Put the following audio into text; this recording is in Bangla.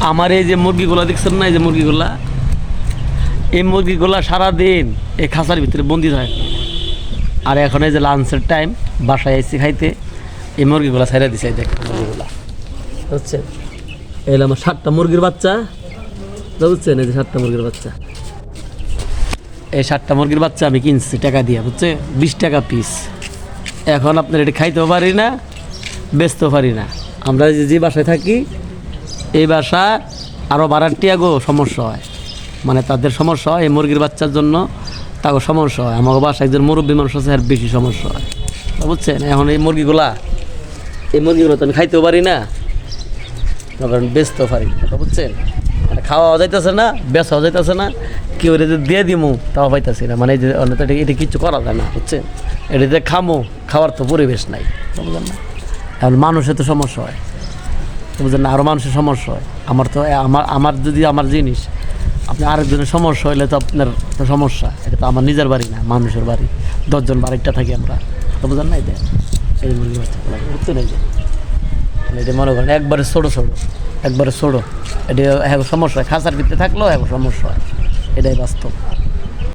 আমার এই যে মুরগিগুলা দেখছেন না, এই যে মুরগিগুলা, এই মুরগিগুলা সারাদিন এই খাঁচার ভিতরে বন্দি থাকে। আর এখন এই যে লাঞ্চের টাইম, বাসায় এসে খাইতে এই মুরগিগুলা ছেড়ে দিছে। এই দেখ মুরগিগুলা, বুঝছেন? এই আমার 7টা মুরগির বাচ্চা, বুঝছেন? এই যে 7টা মুরগির বাচ্চা, এই 7টা মুরগির বাচ্চা আমি কিনছি টাকা দিয়ে, বুঝছে? 20 টাকা পিস। এখন আপনার এটা খাইতেও পারি না, বেচতেও পারি না। আমরা যে বাসায় থাকি, এই বাসা আরও ভাড়ার টিয়াগো সমস্যা হয়, মানে তাদের সমস্যা হয় এই মুরগির বাচ্চার জন্য, তাকে সমস্যা হয়। আমার বাসায় একজন মুরব্বী মানুষ আছে, আর বেশি সমস্যা হয়, বুঝছেন? এখন এই মুরগিগুলো তো আমি খাইতেও পারি না, কারণ বেচতেও পারি না, বুঝছেন? খাওয়াও যাইতেছে না, বেচাও যাইতেছে না, কেউ এটা দিয়ে দিমু তাও পাইতেছি না। মানে এটা কিচ্ছু করা যায় না, বুঝছেন? এটাতে খামো, খাওয়ার তো পরিবেশ নাই, বুঝলেন না? এখন মানুষের তো সমস্যা হয়, বুঝলেন না? আরও মানুষের সমস্যা হয়। আমার তো আমার যদি আমার জিনিস আপনি আরেকজনের সমস্যা হইলে তো আপনার তো সমস্যা। এটা তো আমার নিজের বাড়ি না, মানুষের বাড়ি। 10 জন বাড়িটা থাকি আমরা, তো বুঝলেন না? এই মুরগি বাচ্চাগুলো বুঝতে নেই যে এটা মনে করেন একবারে ছোটো, এটা এখন সমস্যা হয়। খাঁচার ভিতরে থাকলেও এখন সমস্যা হয়, এটাই বাস্তব।